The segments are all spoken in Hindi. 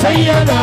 सैयदा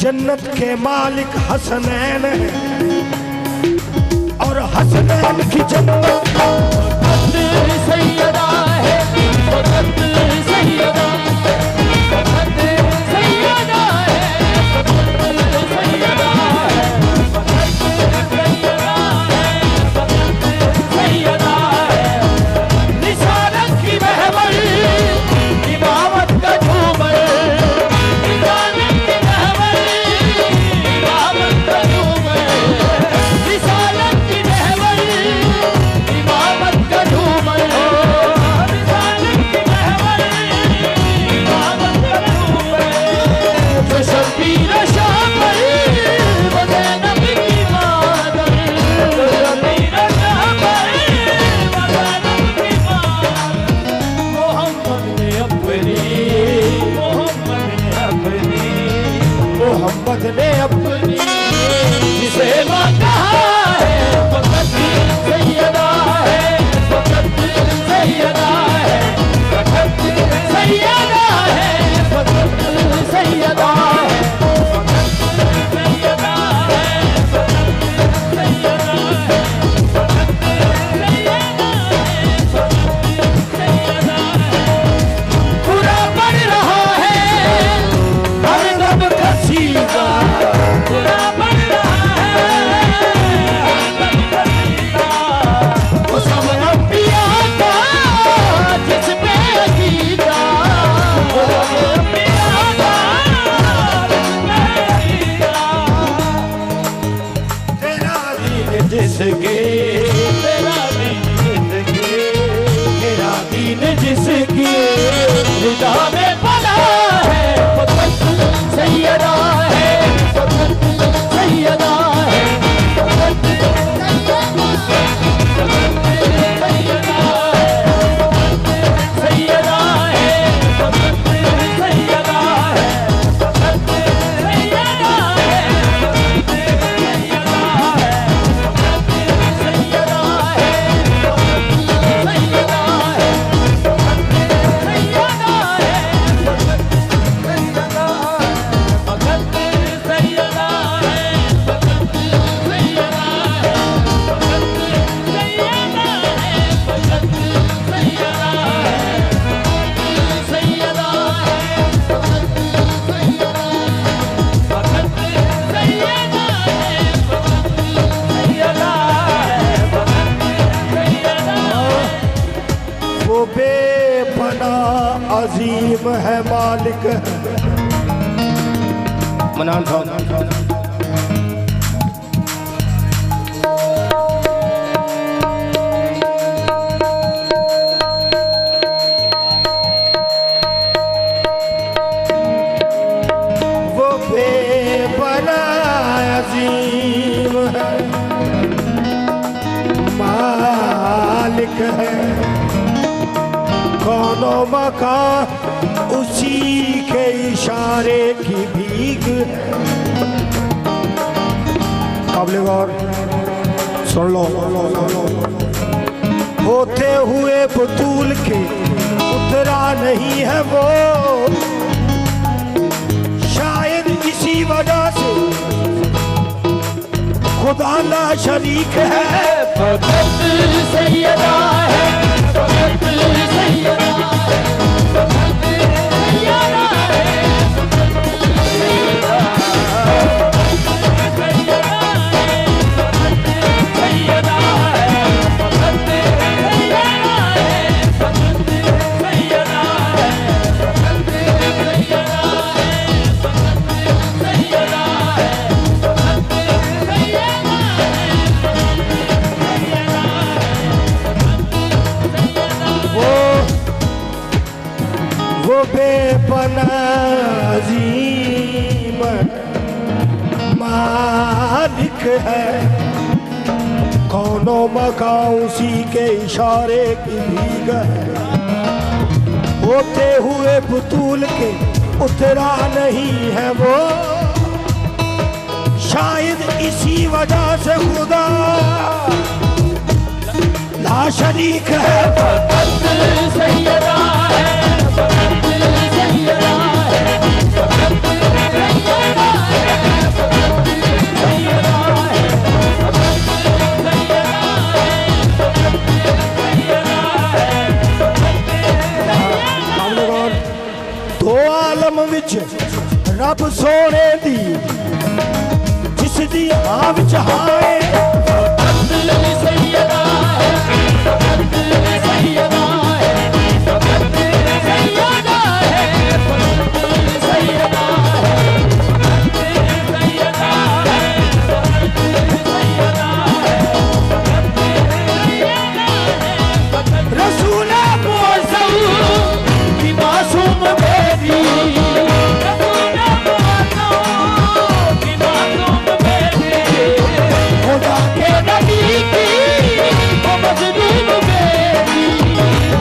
जन्नत के मालिक हसनैन और हसनैन की जन्नत सैयदा है, सैयदा ने अपनी जिसे मांगा है फकत सैयदा है, फकत सैयदा है, फकत सैयदा है, फकत सैयदा है, फकत सैयदा है, फकत सैयदा है, फकत सैयदा है। पूरा बढ़ रहा है हर दम कसीदा, पूरा बढ़ रहा है वो सब अंबिया का जिस पे अकीदा, वो अंबिया का जिस पे अकीदा। तेरा दीन जिसके, तेरा दीन जिसके, तेरा दीन जिसकी रिदा में बना है फकत सैयदा है, फकत सैयदा है, फकत सैयदा है, फकत सैयदा है, फकत सैयदा है, फकत सैयदा है, फकत सैयदा है, फकत वो बेपना अजीम है मालिक है। मनान साहब वो बेपना अजीम है मालिक है। कौनो मकान उसी के इशारे की भीग। काबिल गौर सुन लो। होते हुए बतूल के उतरा नहीं है वो, शायद इसी वजह से खुदा ला शरीक है। फकत सैयदा है, फकत सैयदा है, फकत सैयदा है, सैयदा सैयदा है, फकत सैयदा है, फकत सैयदा है, फकत सैयदा है, फकत सैयदा है, फकत वो बेपना अजीम मालिक है। कौनो मकान उसी के इशारे की भीग है। होते हुए बतूल के उतरा नहीं है वो, शायद इसी वजह से खुदा ला शरीक है। फकत सैयदा है, फकत सैयदा है, फकत सैयदा है, फकत सैयदा है, फकत सैयदा है, फकत सैयदा है, फकत सैयदा। दो आलम विच रब सोने दी जिस दी हां विच हाए। फकत सैयदा है, फकत सैयदा है, फकत सैयदा है, फकत सैयदा है, फकत सैयदा है, फकत सैयदा है, फकत सैयदा है, फकत रसूल मौज़ूद की मासूम बेटी, रसूल मौज़ूद की मासूम बेटी, खुदा के नबी की वो मज़लूम बेटी,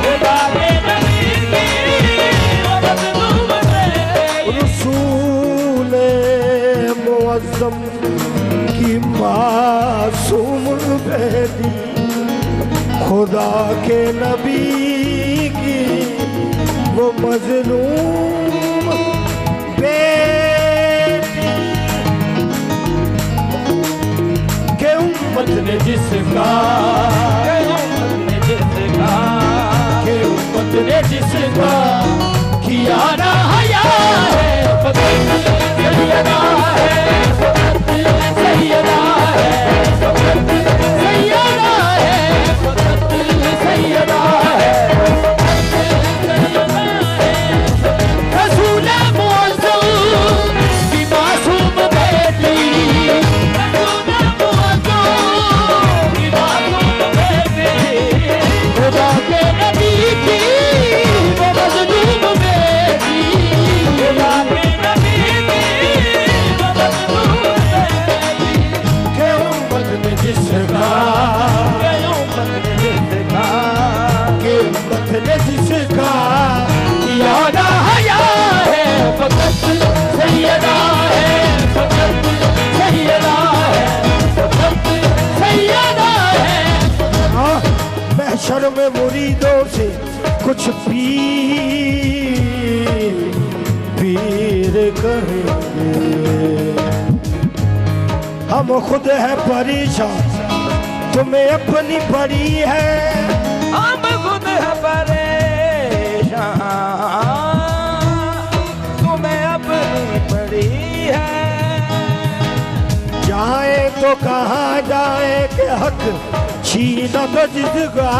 खुदा के नबी की वो मज़लूम बेटी। रसूल मुअज़्ज़म की मासूम बेटी, खुदा के नबी की वो मज़लूम बेटी। के उम्मत ने जिसका, के उम्मत ने जिसका, के उम्मत ने जिसका किया ना हया है। फकत सैयदा है, फकत सैयदा है, फकत सैयदा है, फकत सैयदा है, फकत सैयदा है। रसूल मौज़ूद की मासूम बेटी, रसूल मौज़ूद की मासूम बेटी, खुदा के नबी की वो मज़लूम बेटी, खुदा के नबी की वो मज़लूम बेटी। के उम्मत ने जिसका, के उम्मत ने जिसका के उम्मत ने जिसका किया ना हया है। फकत सैयदा है, फकत सैयदा है, फकत सैयदा है। महशर में मुरीदों से कुछ पीर कहेंगे, हम खुद है परेशान तुम्हें अपनी पड़ी है। हम खुद है परेशान तुम्हें अपनी पड़ी है। जाए तो कहाँ जाए के हक छीना तो जिसका,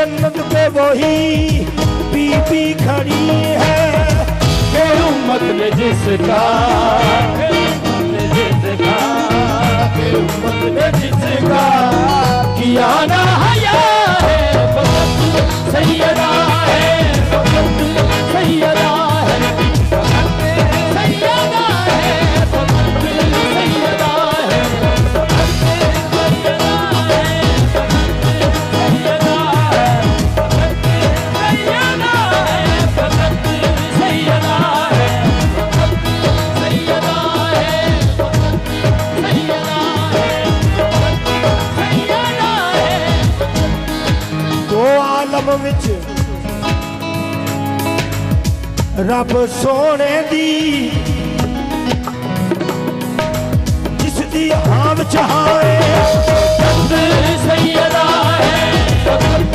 जन्नत पे वही बीबी खड़ी है। के उम्मत ने जिसका, के उम्मत ने जिसका, के उम्मत ने जिसका किया ना हया है फकत सैयदा है, फकत सैयदा है, फकत सैयदा है, फकत सैयदा है, फकत सैयदा है, फकत सैयदा है, फकत सैयदा है, फकत सैयदा है, फकत सैयदा है, फकत सैयदा है। दो आलम विच रब सोने दी जिस दी हाम चाहे फकत सैयदा है, फकत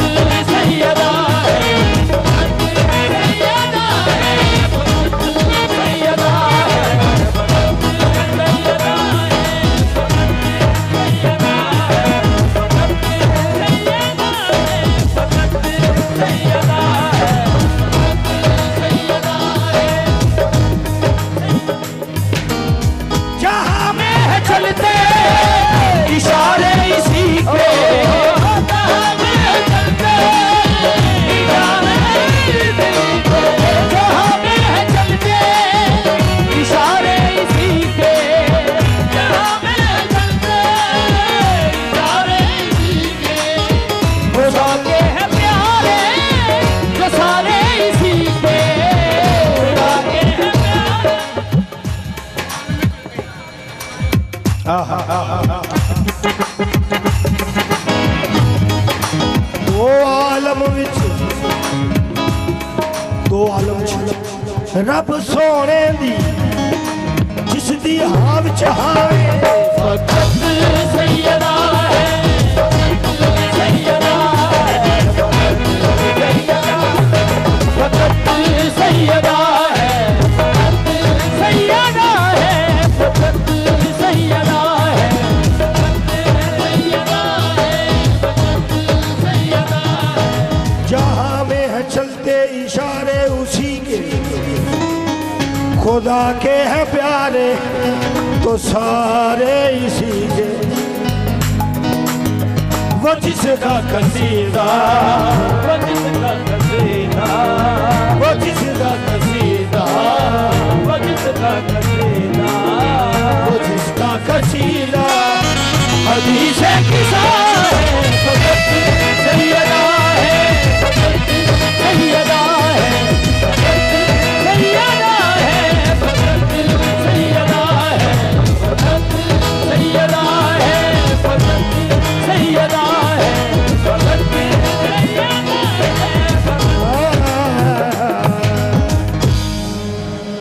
सैयदा है, फकत सैयदा है, फकत सैयदा है, फकत सैयदा है, फकत सैयदा है, फकत सैयदा है, फकत सैयदा है, जहां में है चलते इशारे इसी के, जहां में चलते इशारे इसी के, जहां में चलते इशारे इसी के, जहां में चलते इशारे इसी के, खुदा के हैं प्यारे जो सारे इसी के, खुदा के हैं प्यारे। दो आलम विच दो आलम च रब सोने दी जिस दी हाव चाहे फकत सैयदा है, सैयदा है, फकत सैयदा है, फकत सैयदा है, फकत सैयदा है, फकत सैयदा है, फकत सैयदा है। जहां में है चलते इशारे उसी के, खुदा के हैं प्यारे तो सारे इसी के। वो जिसका कसीदा, वो जिसका कसीदा, वो जिसका कसीदा, वो जिसका कसीदा, वो जिसका कसीदा